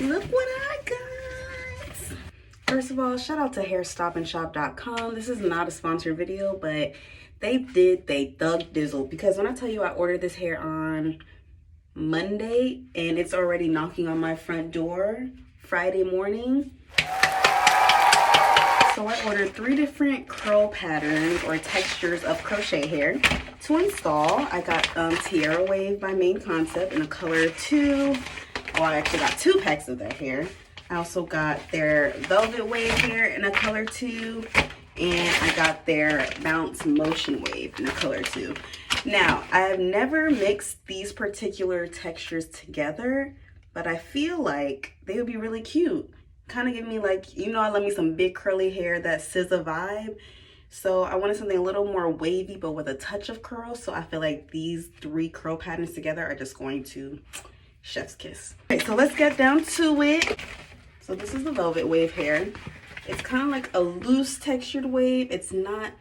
Look what I got. First of all, shout out to hairstopandshop.com. This is not a sponsored video, but they thug dizzle, because when I tell you I ordered this hair on Monday and it's already knocking on my front door Friday morning. So I ordered 3 different curl patterns or textures of crochet hair to install. I got Tiara Wave by Main Concept in a color 2. Oh, I actually got 2 packs of their hair. I also got their Velvet Wave hair in a color 2. And I got their Bounce Motion Wave in a color 2. Now, I have never mixed these particular textures together, but I feel like they would be really cute. Kind of give me like, you know, I love me some big curly hair, that SZA vibe. So I wanted something a little more wavy, but with a touch of curl. So I feel like these 3 curl patterns together are just going to chef's kiss. Okay, so let's get down to it. So this is the Velvet Wave hair. It's kind of like a loose textured wave. It's not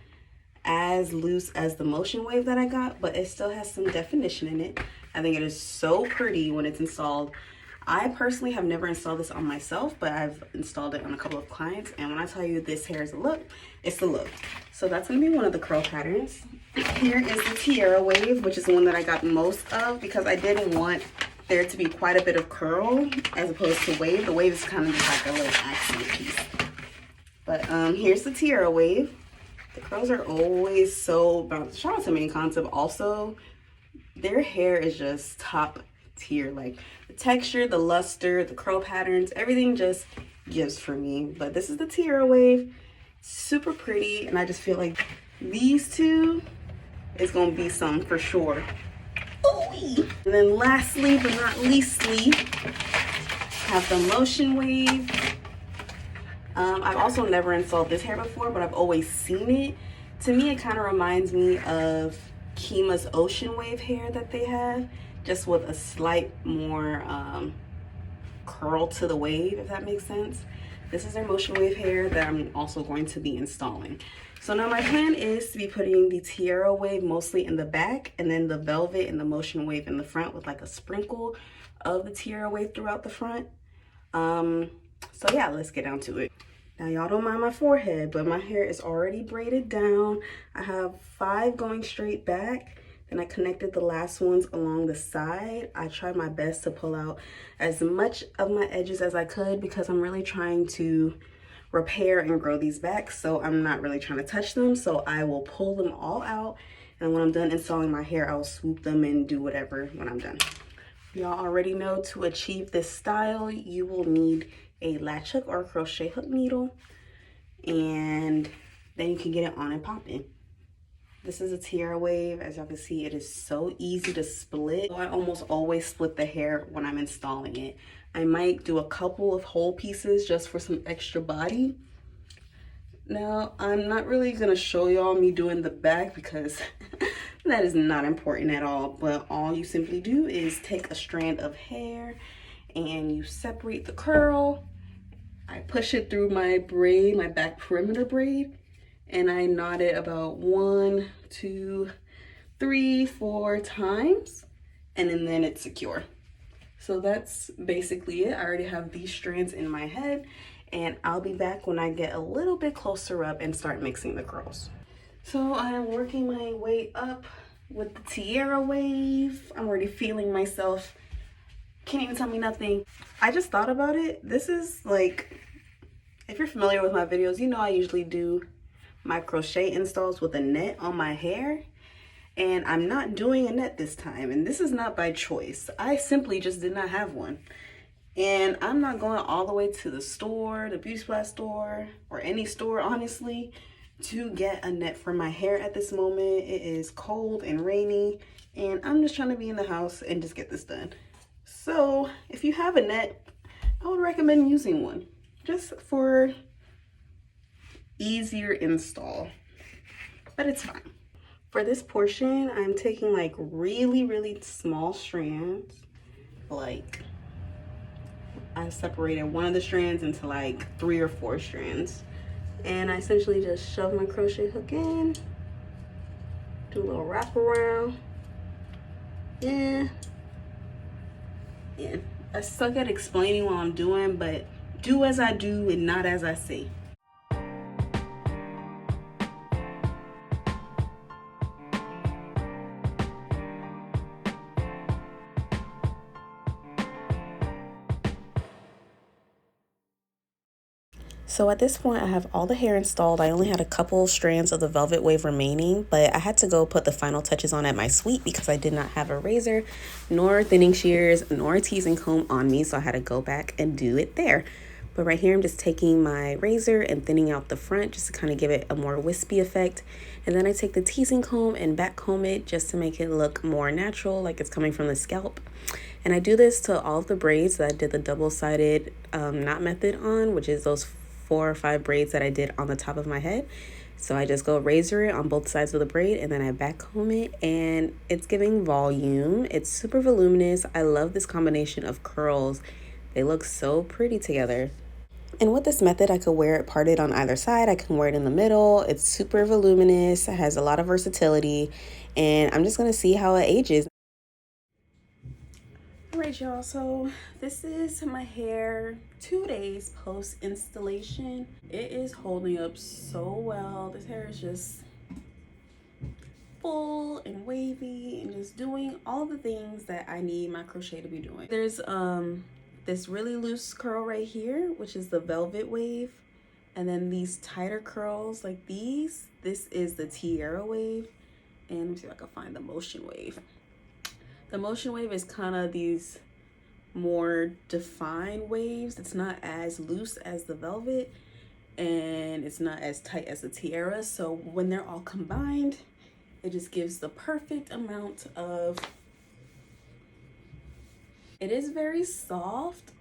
as loose as the Motion Wave that I got, but it still has some definition in it. I think it is so pretty when it's installed. I personally have never installed this on myself, but I've installed it on a couple of clients. And when I tell you this hair is a look, it's the look. So that's going to be one of the curl patterns. Here is the Tiara Wave, which is the one that I got most of because I didn't want there to be quite a bit of curl as opposed to wave. The wave is kind of just like a little accent piece. But here's the Tiara Wave. The curls are always so bounced. Shout out to Main Concept also. Their hair is just top tier. Like the texture, the luster, the curl patterns, everything just gives for me. But this is the Tiara Wave. Super pretty. And I just feel like these 2 is going to be some for sure. Ooh-wee. And then lastly but not leastly, have the Motion Wave. I've also never installed this hair before, but I've always seen it. To me, it kind of reminds me of Kima's Ocean Wave hair that they have, just with a slight more curl to the wave, if that makes sense. This is their Motion Wave hair that I'm also going to be installing. So now my plan is to be putting the Tiara Wave mostly in the back, and then the Velvet and the Motion Wave in the front with like a sprinkle of the Tiara Wave throughout the front. So yeah, let's get down to it. Now y'all don't mind my forehead, but my hair is already braided down. I have 5 going straight back. Then I connected the last ones along the side. I tried my best to pull out as much of my edges as I could because I'm really trying to repair and grow these back. So I'm not really trying to touch them. So I will pull them all out. And when I'm done installing my hair, I'll swoop them and do whatever when I'm done. Y'all already know to achieve this style, you will need a latch hook or a crochet hook needle, and then you can get it on and popping. This is a Tiara Wave. As y'all can see, it is so easy to split. I almost always split the hair when I'm installing it. I might do a couple of whole pieces just for some extra body. Now, I'm not really gonna show y'all me doing the back because that is not important at all, but all you simply do is take a strand of hair and you separate the curl. I push it through my braid, my back perimeter braid, and I knot it about 1, 2, 3, 4 times, and then it's secure. So that's basically it. I already have these strands in my head, and I'll be back when I get a little bit closer up and start mixing the curls. So I am working my way up with the Tiara Wave. I'm already feeling myself. Can't even tell me nothing. I just thought about it. This is like, if you're familiar with my videos, you know I usually do my crochet installs with a net on my hair. And I'm not doing a net this time. And this is not by choice. I simply just did not have one. And I'm not going all the way to the store, the beauty supply store, or any store, honestly, to get a net for my hair at this moment. It is cold and rainy, and I'm just trying to be in the house and just get this done. So if you have a net, I would recommend using one just for easier install, but it's fine. For this portion, I'm taking like really small strands. Like I separated one of the strands into like 3 or 4 strands, and I essentially just shove my crochet hook in, do a little wrap around, yeah, And I suck at explaining what I'm doing, but do as I do and not as I say. So at this point, I have all the hair installed. I only had a couple strands of the velvet wave remaining, but I had to go put the final touches on at my suite because I did not have a razor, nor thinning shears, nor a teasing comb on me, so I had to go back and do it there. But right here, I'm just taking my razor and thinning out the front just to kind of give it a more wispy effect. And then I take the teasing comb and back comb it just to make it look more natural, like it's coming from the scalp. And I do this to all of the braids that I did the double-sided knot method on, which is those 4 or 5 braids that I did on the top of my head. So I just go razor it on both sides of the braid and then I back comb it, and it's giving volume. It's super voluminous. I love this combination of curls. They look so pretty together. And with this method, I could wear it parted on either side. I can wear it in the middle. It's super voluminous. It has a lot of versatility, and I'm just going to see how it ages. All right, y'all, so this is my hair 2 days post installation. It is holding up so well. This hair is just full and wavy and just doing all the things that I need my crochet to be doing. There's this really loose curl right here, which is the velvet wave, and then these tighter curls like these, this is the Tiara wave, and let me see if I can find the motion wave. The motion wave is kind of these more defined waves. It's not as loose as the velvet and it's not as tight as the Tiara. So when they're all combined, it just gives the perfect amount of, it is very soft.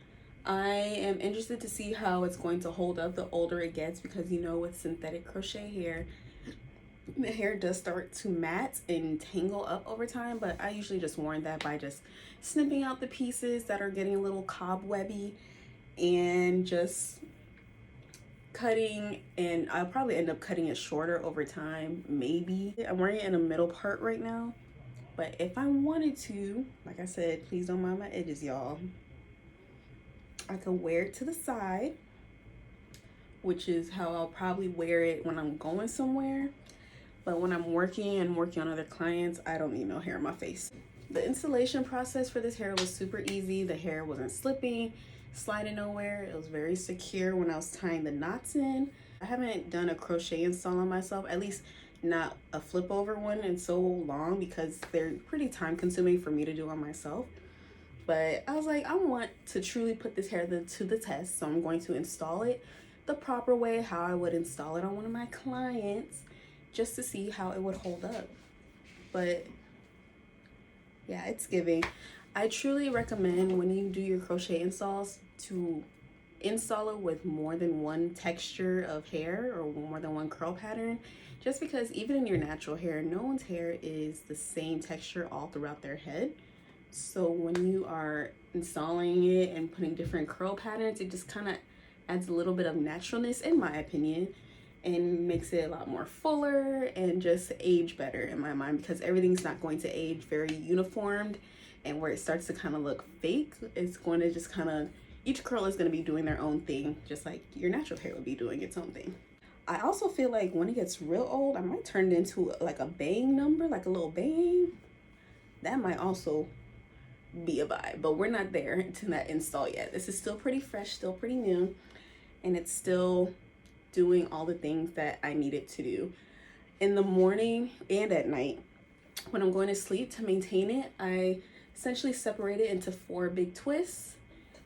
I am interested to see how it's going to hold up the older it gets, because you know with synthetic crochet hair, the hair does start to mat and tangle up over time, but I usually just warn that by just snipping out the pieces that are getting a little cobwebby and just cutting, and I'll probably end up cutting it shorter over time, maybe. I'm wearing it in the middle part right now, but if I wanted to, like I said, please don't mind my edges, y'all. I could wear it to the side, which is how I'll probably wear it when I'm going somewhere. But when I'm working on other clients, I don't need no hair on my face. The installation process for this hair was super easy. The hair wasn't slipping, sliding nowhere. It was very secure when I was tying the knots in. I haven't done a crochet install on myself, at least not a flip over one, in so long, because they're pretty time consuming for me to do on myself. But I was like, I want to truly put this hair to the test, so I'm going to install it the proper way, how I would install it on one of my clients, just to see how it would hold up. But yeah, it's giving. I truly recommend when you do your crochet installs to install it with more than one texture of hair or more than one curl pattern, just because even in your natural hair, no one's hair is the same texture all throughout their head. So when you are installing it and putting different curl patterns, it just kind of adds a little bit of naturalness, in my opinion, and makes it a lot more fuller and just age better in my mind, because everything's not going to age very uniformed, and where it starts to kind of look fake, it's going to just kind of, each curl is going to be doing their own thing, just like your natural hair would be doing its own thing. I also feel like when it gets real old, I might turn it into like a bang number, like a little bang. That might also be a vibe, but we're not there to that install yet. This is still pretty fresh, still pretty new, and it's still doing all the things that I need it to do. In the morning and at night, when I'm going to sleep, to maintain it, I essentially separate it into 4 big twists.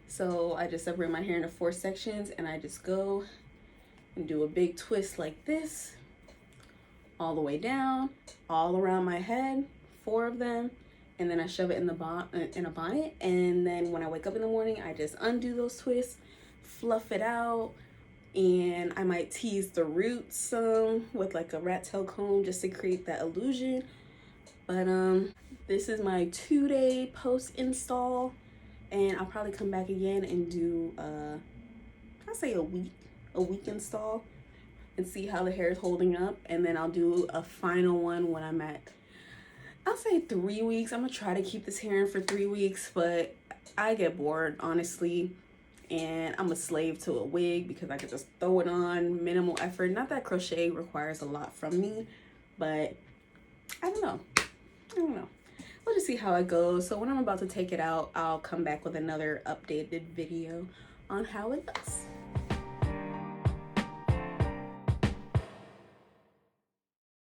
So I just separate my hair into 4 sections, and I just go and do a big twist like this, all the way down, all around my head, 4 of them, and then I shove it in a bonnet. And then when I wake up in the morning, I just undo those twists, fluff it out, and I might tease the roots some with like a rat tail comb just to create that illusion. But this is my 2-day post install, and I'll probably come back again and do I'll say a week install and see how the hair is holding up, and then I'll do a final one when I'm at, I'll say 3 weeks. I'm gonna try to keep this hair in for 3 weeks, but I get bored, honestly, and I'm a slave to a wig because I could just throw it on, minimal effort. Not that crochet requires a lot from me, but I don't know. I don't know. We'll just see how it goes. So when I'm about to take it out, I'll come back with another updated video on how it looks.